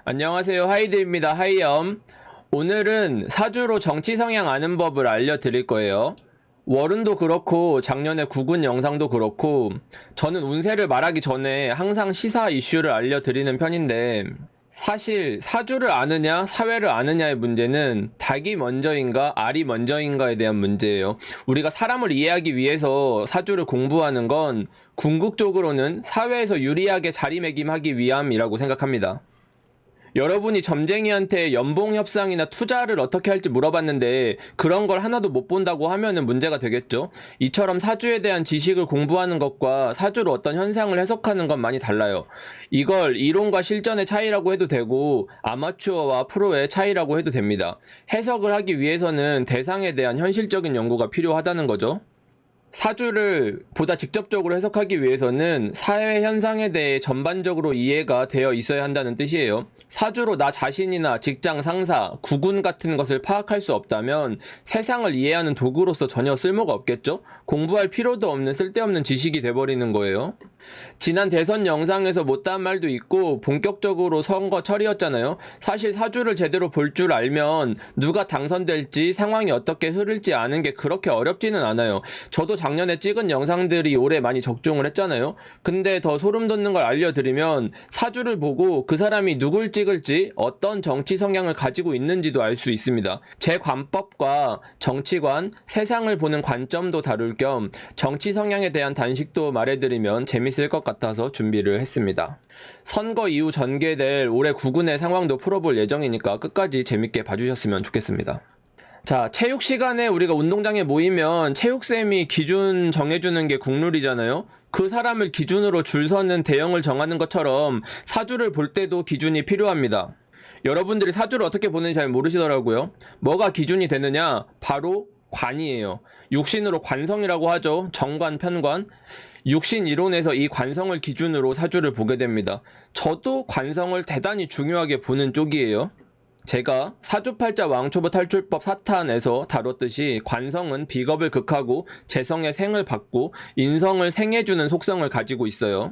안녕하세요. 하이드입니다. 하이엄. 오늘은 사주로 정치 성향 아는 법을 알려드릴 거예요. 월운도 그렇고 작년에 구군 영상도 그렇고 저는 운세를 말하기 전에 항상 시사 이슈를 알려드리는 편인데 사실 사주를 아느냐 사회를 아느냐의 문제는 닭이 먼저인가 알이 먼저인가에 대한 문제예요. 우리가 사람을 이해하기 위해서 사주를 공부하는 건 궁극적으로는 사회에서 유리하게 자리매김하기 위함이라고 생각합니다. 여러분이 점쟁이한테 연봉 협상이나 투자를 어떻게 할지 물어봤는데 그런 걸 하나도 못 본다고 하면은 문제가 되겠죠. 이처럼 사주에 대한 지식을 공부하는 것과 사주로 어떤 현상을 해석하는 건 많이 달라요. 이걸 이론과 실전의 차이라고 해도 되고 아마추어와 프로의 차이라고 해도 됩니다. 해석을 하기 위해서는 대상에 대한 현실적인 연구가 필요하다는 거죠. 사주를 보다 직접적으로 해석하기 위해서는 사회 현상에 대해 전반적으로 이해가 되어 있어야 한다는 뜻이에요. 사주로 나 자신이나 직장 상사, 구군 같은 것을 파악할 수 없다면 세상을 이해하는 도구로서 전혀 쓸모가 없겠죠? 공부할 필요도 없는 쓸데없는 지식이 돼버리는 거예요. 지난 대선 영상에서 못다한 말도 있고 본격적으로 선거철이었잖아요. 사실 사주를 제대로 볼 줄 알면 누가 당선될지 상황이 어떻게 흐를지 아는 게 그렇게 어렵지는 않아요. 저도 작년에 찍은 영상들이 올해 많이 적중을 했잖아요. 근데 더 소름 돋는 걸 알려드리면 사주를 보고 그 사람이 누굴 찍을지 어떤 정치 성향을 가지고 있는지도 알 수 있습니다. 제 관법과 정치관, 세상을 보는 관점도 다룰 겸 정치 성향에 대한 단식도 말해드리면 재밌을 것 같아서 준비를 했습니다. 선거 이후 전개될 올해 구군의 상황도 풀어볼 예정이니까 끝까지 재밌게 봐주셨으면 좋겠습니다. 자, 체육 시간에 우리가 운동장에 모이면 체육쌤이 기준 정해주는 게 국룰이잖아요. 그 사람을 기준으로 줄 서는 대형을 정하는 것처럼 사주를 볼 때도 기준이 필요합니다. 여러분들이 사주를 어떻게 보는지 잘 모르시더라고요. 뭐가 기준이 되느냐? 바로 관이에요. 육신으로 관성이라고 하죠. 정관, 편관. 육신 이론에서 이 관성을 기준으로 사주를 보게 됩니다. 저도 관성을 대단히 중요하게 보는 쪽이에요. 제가 사주팔자 왕초보 탈출법 4탄에서 다뤘듯이 관성은 비겁을 극하고 재성의 생을 받고 인성을 생해주는 속성을 가지고 있어요.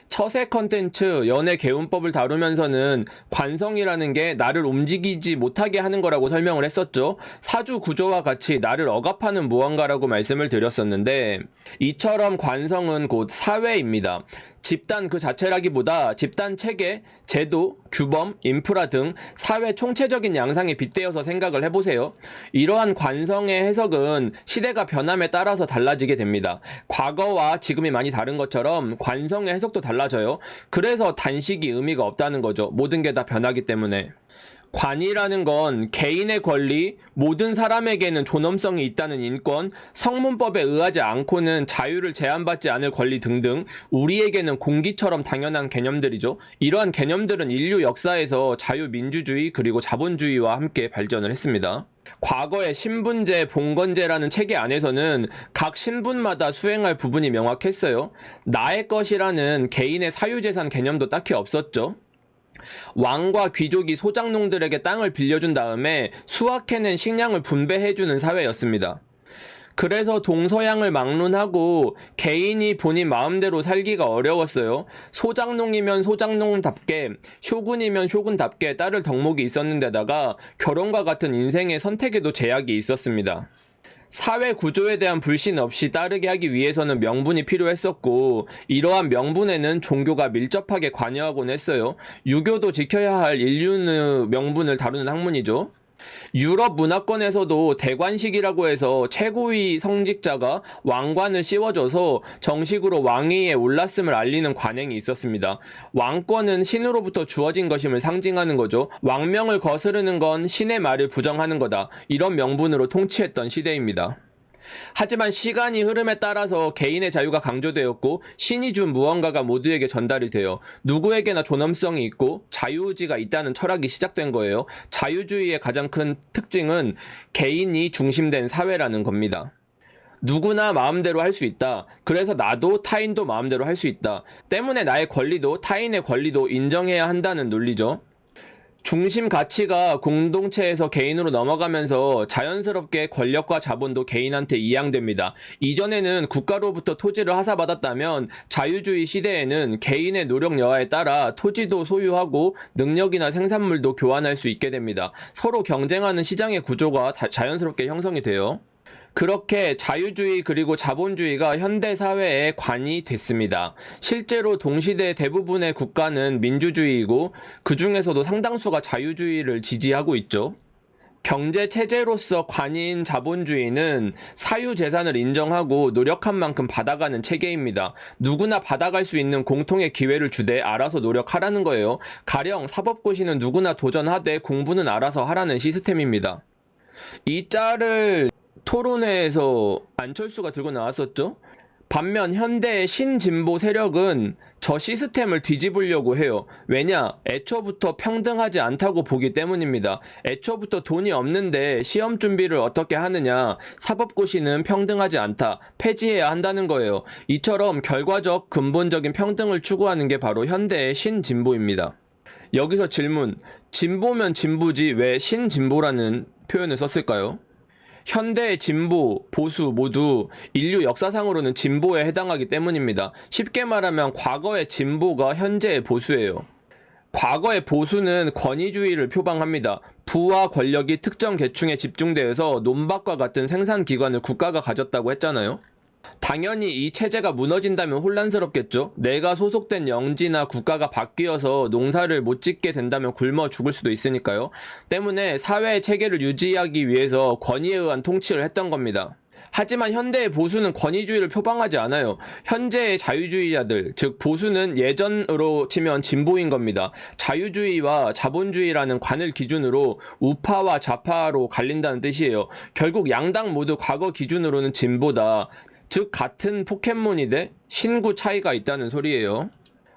처세 컨텐츠 연애 개운법을 다루면서는 관성이라는 게 나를 움직이지 못하게 하는 거라고 설명을 했었죠. 사주 구조와 같이 나를 억압하는 무언가라고 말씀을 드렸었는데 이처럼 관성은 곧 사회입니다. 집단 그 자체라기보다 집단 체계, 제도, 규범, 인프라 등 사회 총체적인 양상에 빗대어서 생각을 해보세요. 이러한 관성의 해석은 시대가 변함에 따라서 달라지게 됩니다. 과거와 지금이 많이 다른 것처럼 관성의 해석도 달라져요. 그래서 단식이 의미가 없다는 거죠. 모든 게 다 변하기 때문에. 관이라는 건 개인의 권리, 모든 사람에게는 존엄성이 있다는 인권, 성문법에 의하지 않고는 자유를 제한받지 않을 권리 등등 우리에게는 공기처럼 당연한 개념들이죠. 이러한 개념들은 인류 역사에서 자유민주주의 그리고 자본주의와 함께 발전을 했습니다. 과거의 신분제, 봉건제라는 체계 안에서는 각 신분마다 수행할 부분이 명확했어요. 나의 것이라는 개인의 사유재산 개념도 딱히 없었죠. 왕과 귀족이 소장농들에게 땅을 빌려준 다음에 수확해낸 식량을 분배해주는 사회였습니다. 그래서 동서양을 막론하고 개인이 본인 마음대로 살기가 어려웠어요. 소장농이면 소장농답게, 쇼군이면 쇼군답게 따를 덕목이 있었는데다가 결혼과 같은 인생의 선택에도 제약이 있었습니다. 사회 구조에 대한 불신 없이 따르게 하기 위해서는 명분이 필요했었고 이러한 명분에는 종교가 밀접하게 관여하곤 했어요. 유교도 지켜야 할 인륜의 명분을 다루는 학문이죠. 유럽 문화권에서도 대관식이라고 해서 최고위 성직자가 왕관을 씌워줘서 정식으로 왕위에 올랐음을 알리는 관행이 있었습니다. 왕권은 신으로부터 주어진 것임을 상징하는 거죠. 왕명을 거스르는 건 신의 말을 부정하는 거다. 이런 명분으로 통치했던 시대입니다. 하지만 시간이 흐름에 따라서 개인의 자유가 강조되었고 신이 준 무언가가 모두에게 전달이 되어 누구에게나 존엄성이 있고 자유의지가 있다는 철학이 시작된 거예요. 자유주의의 가장 큰 특징은 개인이 중심된 사회라는 겁니다. 누구나 마음대로 할 수 있다. 그래서 나도 타인도 마음대로 할 수 있다. 때문에 나의 권리도 타인의 권리도 인정해야 한다는 논리죠. 중심 가치가 공동체에서 개인으로 넘어가면서 자연스럽게 권력과 자본도 개인한테 이양됩니다. 이전에는 국가로부터 토지를 하사받았다면 자유주의 시대에는 개인의 노력 여하에 따라 토지도 소유하고 능력이나 생산물도 교환할 수 있게 됩니다. 서로 경쟁하는 시장의 구조가 자연스럽게 형성이 돼요. 그렇게 자유주의 그리고 자본주의가 현대 사회의 관이 됐습니다. 실제로 동시대 대부분의 국가는 민주주의이고 그 중에서도 상당수가 자유주의를 지지하고 있죠. 경제 체제로서 관이인 자본주의는 사유재산을 인정하고 노력한 만큼 받아가는 체계입니다. 누구나 받아갈 수 있는 공통의 기회를 주되 알아서 노력하라는 거예요. 가령 사법고시는 누구나 도전하되 공부는 알아서 하라는 시스템입니다. 이 짤을 토론회에서 안철수가 들고 나왔었죠. 반면 현대의 신진보 세력은 저 시스템을 뒤집으려고 해요. 왜냐? 애초부터 평등하지 않다고 보기 때문입니다. 애초부터 돈이 없는데 시험 준비를 어떻게 하느냐? 사법고시는 평등하지 않다. 폐지해야 한다는 거예요. 이처럼 결과적 근본적인 평등을 추구하는 게 바로 현대의 신진보입니다. 여기서 질문. 진보면 진보지 왜 신진보라는 표현을 썼을까요? 현대의 진보, 보수 모두 인류 역사상으로는 진보에 해당하기 때문입니다. 쉽게 말하면 과거의 진보가 현재의 보수예요. 과거의 보수는 권위주의를 표방합니다. 부와 권력이 특정 계층에 집중되어서 논밭과 같은 생산기관을 국가가 가졌다고 했잖아요. 당연히 이 체제가 무너진다면 혼란스럽겠죠. 내가 소속된 영지나 국가가 바뀌어서 농사를 못 짓게 된다면 굶어 죽을 수도 있으니까요. 때문에 사회의 체계를 유지하기 위해서 권위에 의한 통치를 했던 겁니다. 하지만 현대의 보수는 권위주의를 표방하지 않아요. 현재의 자유주의자들, 즉 보수는 예전으로 치면 진보인 겁니다. 자유주의와 자본주의라는 관을 기준으로 우파와 좌파로 갈린다는 뜻이에요. 결국 양당 모두 과거 기준으로는 진보다. 즉 같은 포켓몬인데 신구 차이가 있다는 소리예요.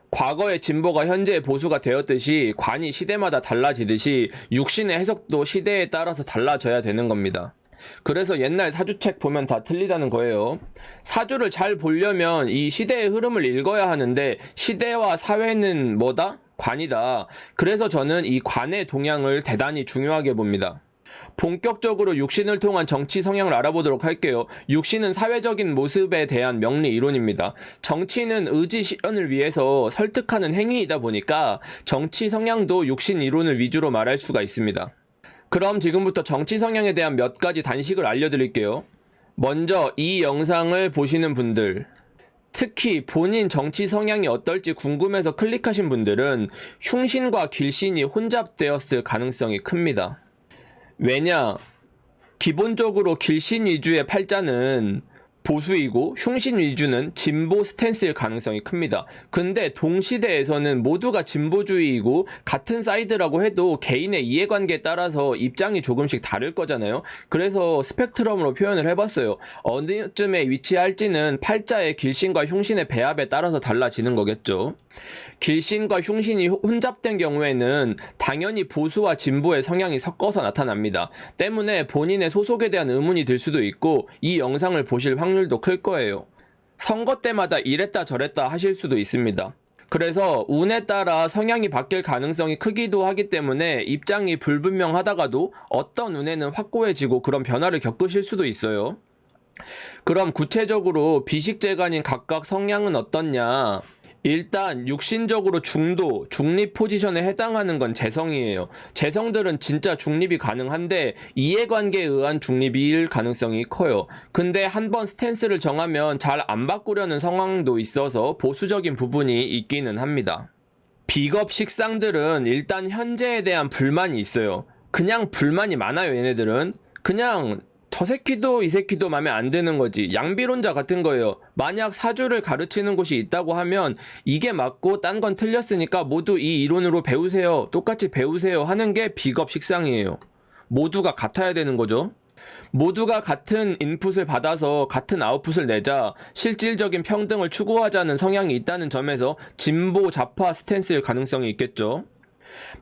과거의 진보가 현재의 보수가 되었듯이 관이 시대마다 달라지듯이 육신의 해석도 시대에 따라서 달라져야 되는 겁니다. 그래서 옛날 사주책 보면 다 틀리다는 거예요. 사주를 잘 보려면 이 시대의 흐름을 읽어야 하는데 시대와 사회는 뭐다? 관이다. 그래서 저는 이 관의 동향을 대단히 중요하게 봅니다. 본격적으로 육신을 통한 정치 성향을 알아보도록 할게요. 육신은 사회적인 모습에 대한 명리 이론입니다. 정치는 의지 실현을 위해서 설득하는 행위이다 보니까 정치 성향도 육신 이론을 위주로 말할 수가 있습니다. 그럼 지금부터 정치 성향에 대한 몇 가지 단식을 알려드릴게요. 먼저 이 영상을 보시는 분들, 특히 본인 정치 성향이 어떨지 궁금해서 클릭하신 분들은 흉신과 길신이 혼잡되었을 가능성이 큽니다. 왜냐? 기본적으로 길신 위주의 팔자는 보수이고 흉신 위주는 진보 스탠스일 가능성이 큽니다. 근데 동시대에서는 모두가 진보주의이고 같은 사이드라고 해도 개인의 이해관계에 따라서 입장이 조금씩 다를 거잖아요. 그래서 스펙트럼으로 표현을 해봤어요. 어느쯤에 위치할지는 팔자의 길신과 흉신의 배합에 따라서 달라지는 거겠죠. 길신과 흉신이 혼잡된 경우에는 당연히 보수와 진보의 성향이 섞어서 나타납니다. 때문에 본인의 소속에 대한 의문이 들 수도 있고 이 영상을 보실 확률도 클 거예요. 선거 때마다 이랬다 저랬다 하실 수도 있습니다. 그래서 운에 따라 성향이 바뀔 가능성이 크기도 하기 때문에 입장이 불분명하다가도 어떤 운에는 확고해지고 그런 변화를 겪으실 수도 있어요. 그럼 구체적으로 비식재간인 각각 성향은 어떻냐? 일단 육신적으로 중도, 중립 포지션에 해당하는 건 재성이에요. 재성들은 진짜 중립이 가능한데 이해관계에 의한 중립일 가능성이 커요. 근데 한번 스탠스를 정하면 잘 안 바꾸려는 상황도 있어서 보수적인 부분이 있기는 합니다. 비겁 식상들은 일단 현재에 대한 불만이 있어요. 그냥 불만이 많아요, 얘네들은. 그냥 저 새끼도 이 새끼도 맘에 안 드는 거지. 양비론자 같은 거예요. 만약 사주를 가르치는 곳이 있다고 하면 이게 맞고 딴 건 틀렸으니까 모두 이 이론으로 배우세요. 똑같이 배우세요 하는 게 비겁 식상이에요. 모두가 같아야 되는 거죠. 모두가 같은 인풋을 받아서 같은 아웃풋을 내자 실질적인 평등을 추구하자는 성향이 있다는 점에서 진보 좌파 스탠스일 가능성이 있겠죠.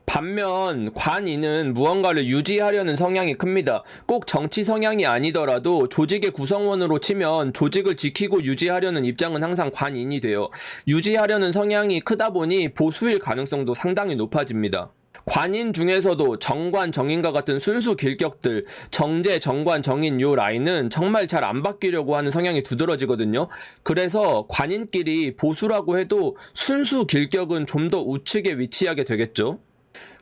반면 관이는 무언가를 유지하려는 성향이 큽니다. 꼭 정치 성향이 아니더라도 조직의 구성원으로 치면 조직을 지키고 유지하려는 입장은 항상 관인이 돼요. 유지하려는 성향이 크다 보니 보수일 가능성도 상당히 높아집니다. 관인 중에서도 정관, 정인과 같은 순수 길격들, 정제, 정관, 정인 요 라인은 정말 잘 안 바뀌려고 하는 성향이 두드러지거든요. 그래서 관인끼리 보수라고 해도 순수 길격은 좀 더 우측에 위치하게 되겠죠.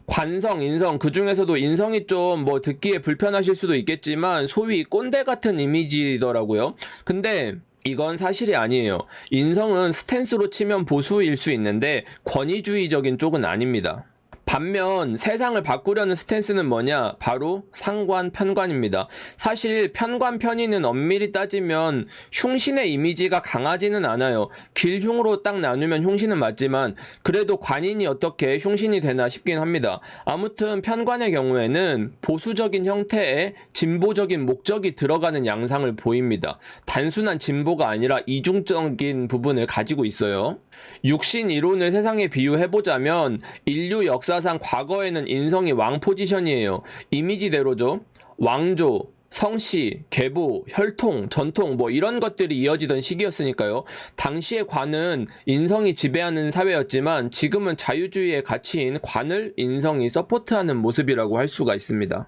관성, 인성, 그 중에서도 인성이 좀 뭐 듣기에 불편하실 수도 있겠지만 소위 꼰대 같은 이미지더라고요. 근데 이건 사실이 아니에요. 인성은 스탠스로 치면 보수일 수 있는데 권위주의적인 쪽은 아닙니다. 반면 세상을 바꾸려는 스탠스는 뭐냐? 바로 상관, 편관입니다. 사실 편관, 편의는 엄밀히 따지면 흉신의 이미지가 강하지는 않아요. 길흉으로 딱 나누면 흉신은 맞지만 그래도 관인이 어떻게 흉신이 되나 싶긴 합니다. 아무튼 편관의 경우에는 보수적인 형태에 진보적인 목적이 들어가는 양상을 보입니다. 단순한 진보가 아니라 이중적인 부분을 가지고 있어요. 육신 이론을 세상에 비유해보자면 인류 역사상 과거에는 인성이 왕 포지션이에요. 이미지대로죠. 왕조, 성씨, 계보, 혈통, 전통 뭐 이런 것들이 이어지던 시기였으니까요. 당시의 관은 인성이 지배하는 사회였지만 지금은 자유주의의 가치인 관을 인성이 서포트하는 모습이라고 할 수가 있습니다.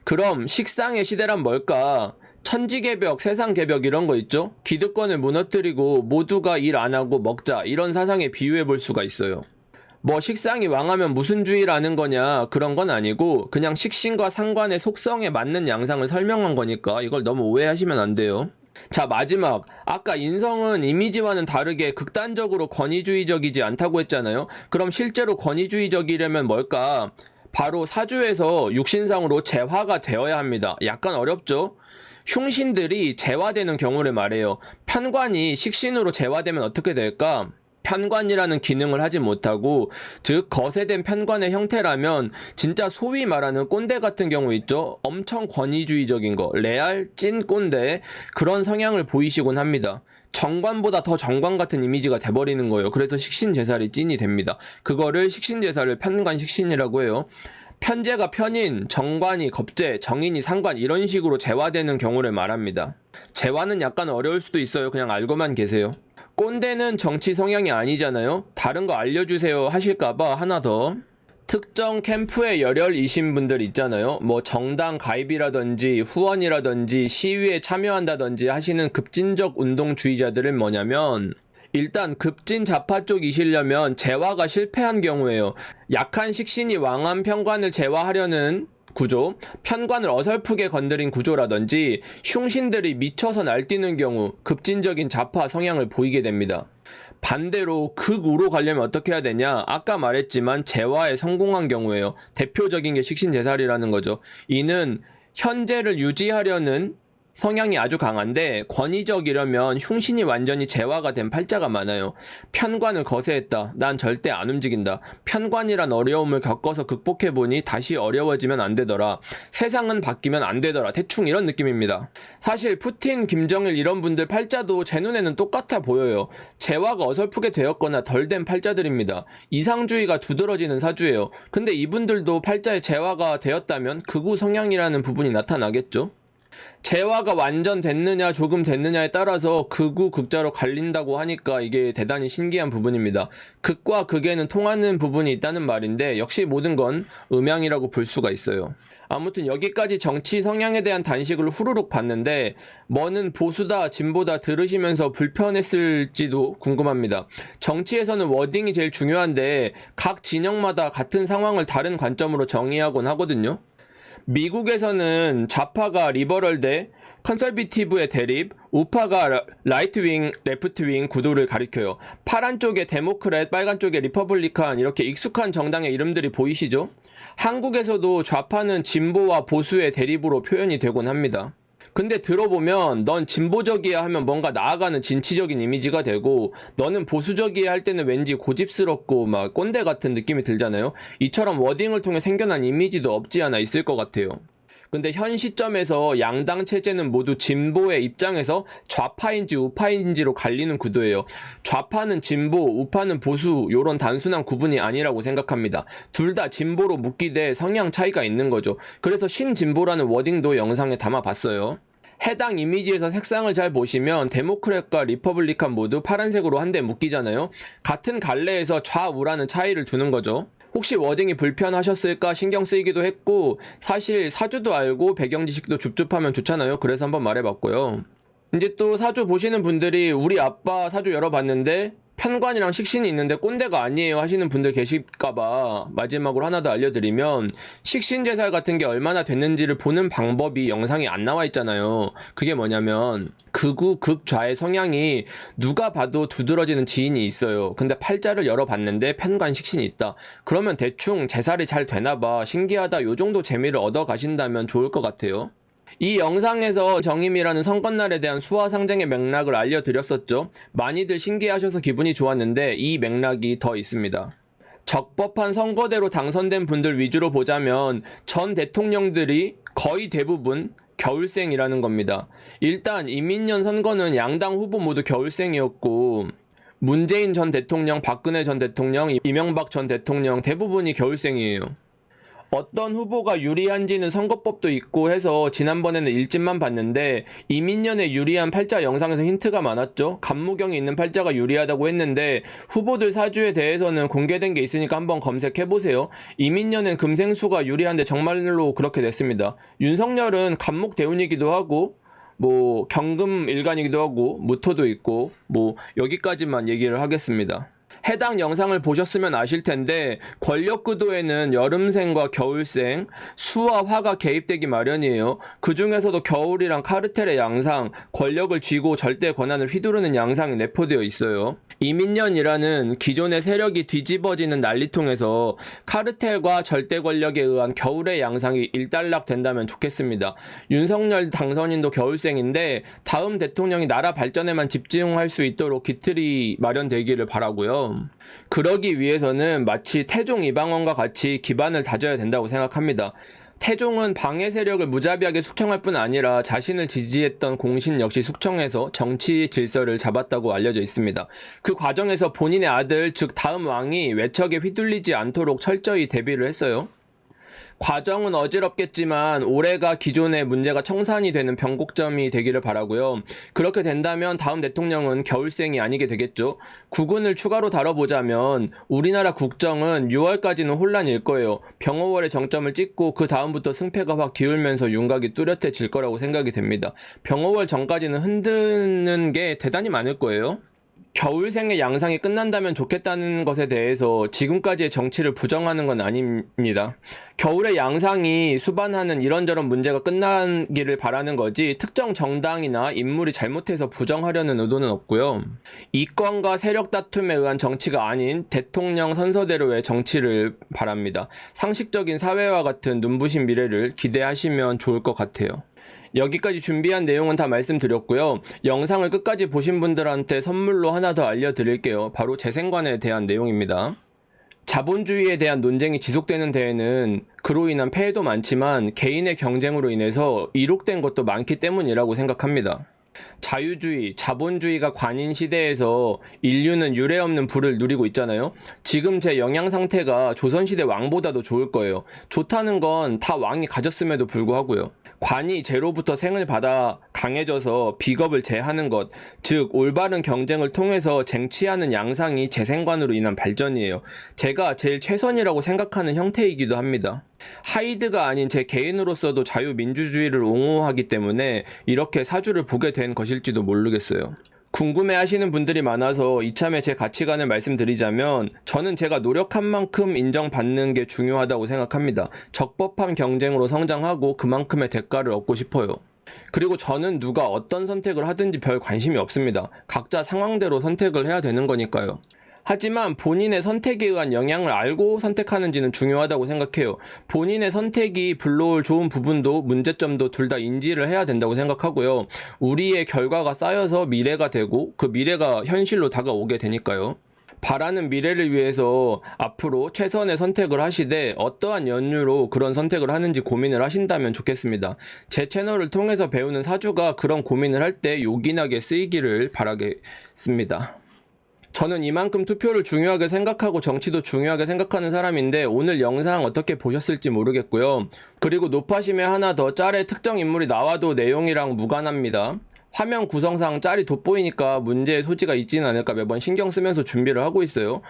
그럼 식상의 시대란 뭘까? 천지개벽, 세상개벽 이런 거 있죠? 기득권을 무너뜨리고 모두가 일 안 하고 먹자 이런 사상에 비유해 볼 수가 있어요. 뭐 식상이 왕하면 무슨 주의라는 거냐 그런 건 아니고 그냥 식신과 상관의 속성에 맞는 양상을 설명한 거니까 이걸 너무 오해하시면 안 돼요. 자, 마지막. 아까 인성은 이미지와는 다르게 극단적으로 권위주의적이지 않다고 했잖아요. 그럼 실제로 권위주의적이려면 뭘까? 바로 사주에서 육신상으로 재화가 되어야 합니다. 약간 어렵죠? 흉신들이 재화되는 경우를 말해요. 편관이 식신으로 재화되면 어떻게 될까? 편관이라는 기능을 하지 못하고, 즉 거세된 편관의 형태라면 진짜 소위 말하는 꼰대 같은 경우 있죠. 엄청 권위주의적인 거, 레알 찐 꼰대, 그런 성향을 보이시곤 합니다. 정관보다 더 정관 같은 이미지가 돼버리는 거예요. 그래서 식신제살이 찐이 됩니다. 그거를 식신제살을 편관식신이라고 해요. 편제가 편인, 정관이 겁제, 정인이 상관 이런 식으로 재화되는 경우를 말합니다. 재화는 약간 어려울 수도 있어요. 그냥 알고만 계세요. 꼰대는 정치 성향이 아니잖아요. 다른 거 알려주세요 하실까봐 하나 더. 특정 캠프에 열혈이신 분들 있잖아요. 뭐 정당 가입이라든지 후원이라든지 시위에 참여한다든지 하시는 급진적 운동주의자들은 뭐냐면 일단 급진 좌파 쪽이시려면 재화가 실패한 경우에요. 약한 식신이 왕한 편관을 재화하려는 구조, 편관을 어설프게 건드린 구조라든지 흉신들이 미쳐서 날뛰는 경우 급진적인 좌파 성향을 보이게 됩니다. 반대로 극우로 가려면 어떻게 해야 되냐? 아까 말했지만 재화에 성공한 경우에요. 대표적인 게 식신제살이라는 거죠. 이는 현재를 유지하려는 성향이 아주 강한데 권위적이려면 흉신이 완전히 재화가 된 팔자가 많아요. 편관을 거세했다. 난 절대 안 움직인다. 편관이란 어려움을 겪어서 극복해보니 다시 어려워지면 안 되더라. 세상은 바뀌면 안 되더라. 대충 이런 느낌입니다. 사실 푸틴, 김정일 이런 분들 팔자도 제 눈에는 똑같아 보여요. 재화가 어설프게 되었거나 덜 된 팔자들입니다. 이상주의가 두드러지는 사주예요. 근데 이분들도 팔자에 재화가 되었다면 극우 성향이라는 부분이 나타나겠죠. 재화가 완전 됐느냐 조금 됐느냐에 따라서 극우 극자로 갈린다고 하니까 이게 대단히 신기한 부분입니다. 극과 극에는 통하는 부분이 있다는 말인데 역시 모든 건 음양이라고 볼 수가 있어요. 아무튼 여기까지 정치 성향에 대한 단식을 후루룩 봤는데 뭐는 보수다 진보다 들으시면서 불편했을지도 궁금합니다. 정치에서는 워딩이 제일 중요한데 각 진영마다 같은 상황을 다른 관점으로 정의하곤 하거든요. 미국에서는 좌파가 리버럴 대 컨설비티브의 대립, 우파가 라이트윙, 레프트윙 구도를 가리켜요. 파란 쪽에 데모크렛, 빨간 쪽에 리퍼블리칸 이렇게 익숙한 정당의 이름들이 보이시죠? 한국에서도 좌파는 진보와 보수의 대립으로 표현이 되곤 합니다. 근데 들어보면 넌 진보적이야 하면 뭔가 나아가는 진취적인 이미지가 되고 너는 보수적이야 할 때는 왠지 고집스럽고 막 꼰대 같은 느낌이 들잖아요. 이처럼 워딩을 통해 생겨난 이미지도 없지 않아 있을 것 같아요. 근데 현 시점에서 양당 체제는 모두 진보의 입장에서 좌파인지 우파인지로 갈리는 구도예요. 좌파는 진보, 우파는 보수 요런 단순한 구분이 아니라고 생각합니다. 둘 다 진보로 묶이되 성향 차이가 있는 거죠. 그래서 신진보라는 워딩도 영상에 담아봤어요. 해당 이미지에서 색상을 잘 보시면 데모크랩과 리퍼블리칸 모두 파란색으로 한데 묶이잖아요. 같은 갈래에서 좌우라는 차이를 두는 거죠. 혹시 워딩이 불편하셨을까 신경 쓰이기도 했고, 사실 사주도 알고 배경 지식도 줍줍하면 좋잖아요. 그래서 한번 말해봤고요. 이제 또 사주 보시는 분들이 우리 아빠 사주 열어봤는데 편관이랑 식신이 있는데 꼰대가 아니에요 하시는 분들 계실까봐 마지막으로 하나 더 알려드리면, 식신제살 같은 게 얼마나 됐는지를 보는 방법이 영상에 안 나와 있잖아요. 그게 뭐냐면 극우 극좌의 성향이 누가 봐도 두드러지는 지인이 있어요. 근데 팔자를 열어봤는데 편관 식신이 있다. 그러면 대충 제살이 잘 되나봐, 신기하다, 요 정도 재미를 얻어 가신다면 좋을 것 같아요. 이 영상에서 정임이라는 선거날에 대한 수화상쟁의 맥락을 알려드렸었죠. 많이들 신기해하셔서 기분이 좋았는데 이 맥락이 더 있습니다. 적법한 선거대로 당선된 분들 위주로 보자면 전 대통령들이 거의 대부분 겨울생이라는 겁니다. 일단 이민년 선거는 양당 후보 모두 겨울생이었고, 문재인 전 대통령, 박근혜 전 대통령, 이명박 전 대통령 대부분이 겨울생이에요. 어떤 후보가 유리한지는 선거법도 있고 해서 지난번에는 일집만 봤는데, 이민년에 유리한 팔자 영상에서 힌트가 많았죠. 간무경이 있는 팔자가 유리하다고 했는데 후보들 사주에 대해서는 공개된 게 있으니까 한번 검색해보세요. 이민년엔 금생수가 유리한데 정말로 그렇게 됐습니다. 윤석열은 간목 대운이기도 하고 경금 일간이기도 하고 무토도 있고 여기까지만 얘기를 하겠습니다. 해당 영상을 보셨으면 아실 텐데 권력 구도에는 여름생과 겨울생, 수와 화가 개입되기 마련이에요. 그 중에서도 겨울이랑 카르텔의 양상, 권력을 쥐고 절대 권한을 휘두르는 양상이 내포되어 있어요. 이민년이라는 기존의 세력이 뒤집어지는 난리통에서 카르텔과 절대 권력에 의한 겨울의 양상이 일단락 된다면 좋겠습니다. 윤석열 당선인도 겨울생인데 다음 대통령이 나라 발전에만 집중할 수 있도록 기틀이 마련되기를 바라고요. 그러기 위해서는 마치 태종 이방원과 같이 기반을 다져야 된다고 생각합니다. 태종은 방해 세력을 무자비하게 숙청할 뿐 아니라 자신을 지지했던 공신 역시 숙청해서 정치 질서를 잡았다고 알려져 있습니다. 그 과정에서 본인의 아들, 즉 다음 왕이 외척에 휘둘리지 않도록 철저히 대비를 했어요. 과정은 어지럽겠지만 올해가 기존의 문제가 청산이 되는 변곡점이 되기를 바라고요. 그렇게 된다면 다음 대통령은 겨울생이 아니게 되겠죠. 국운을 추가로 다뤄보자면 우리나라 국정은 6월까지는 혼란일 거예요. 병어월에 정점을 찍고 그 다음부터 승패가 확 기울면서 윤곽이 뚜렷해질 거라고 생각이 됩니다. 병어월 전까지는 흔드는 게 대단히 많을 거예요. 겨울생의 양상이 끝난다면 좋겠다는 것에 대해서 지금까지의 정치를 부정하는 건 아닙니다. 겨울의 양상이 수반하는 이런저런 문제가 끝나기를 바라는 거지 특정 정당이나 인물이 잘못해서 부정하려는 의도는 없고요. 이권과 세력 다툼에 의한 정치가 아닌 대통령 선서대로의 정치를 바랍니다. 상식적인 사회와 같은 눈부신 미래를 기대하시면 좋을 것 같아요. 여기까지 준비한 내용은 다 말씀드렸고요. 영상을 끝까지 보신 분들한테 선물로 하나 더 알려드릴게요. 바로 재생관에 대한 내용입니다. 자본주의에 대한 논쟁이 지속되는 데에는 그로 인한 폐해도 많지만 개인의 경쟁으로 인해서 이룩된 것도 많기 때문이라고 생각합니다. 자유주의, 자본주의가 관인 시대에서 인류는 유례없는 부를 누리고 있잖아요. 지금 제 영양 상태가 조선시대 왕보다도 좋을 거예요. 좋다는 건 다 왕이 가졌음에도 불구하고요. 관이 제로부터 생을 받아 강해져서 비겁을 제하는 것, 즉 올바른 경쟁을 통해서 쟁취하는 양상이 재생관으로 인한 발전이에요. 제가 제일 최선이라고 생각하는 형태이기도 합니다. 하이드가 아닌 제 개인으로서도 자유민주주의를 옹호하기 때문에 이렇게 사주를 보게 된 것일지도 모르겠어요. 궁금해하시는 분들이 많아서 이참에 제 가치관을 말씀드리자면 저는 제가 노력한 만큼 인정받는 게 중요하다고 생각합니다. 적법한 경쟁으로 성장하고 그만큼의 대가를 얻고 싶어요. 그리고 저는 누가 어떤 선택을 하든지 별 관심이 없습니다. 각자 상황대로 선택을 해야 되는 거니까요. 하지만 본인의 선택에 의한 영향을 알고 선택하는지는 중요하다고 생각해요. 본인의 선택이 불러올 좋은 부분도 문제점도 둘 다 인지를 해야 된다고 생각하고요. 우리의 결과가 쌓여서 미래가 되고 그 미래가 현실로 다가오게 되니까요. 바라는 미래를 위해서 앞으로 최선의 선택을 하시되 어떠한 연유로 그런 선택을 하는지 고민을 하신다면 좋겠습니다. 제 채널을 통해서 배우는 사주가 그런 고민을 할 때 요긴하게 쓰이기를 바라겠습니다. 저는 이만큼 투표를 중요하게 생각하고 정치도 중요하게 생각하는 사람인데 오늘 영상 어떻게 보셨을지 모르겠고요. 그리고 높아심에 하나 더, 짤에 특정 인물이 나와도 내용이랑 무관합니다. 화면 구성상 짤이 돋보이니까 문제의 소지가 있지는 않을까 매번 신경 쓰면서 준비를 하고 있어요.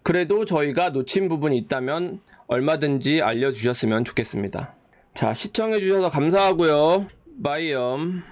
그래도 저희가 놓친 부분이 있다면 얼마든지 알려주셨으면 좋겠습니다. 자, 시청해주셔서 감사하고요. 바이염.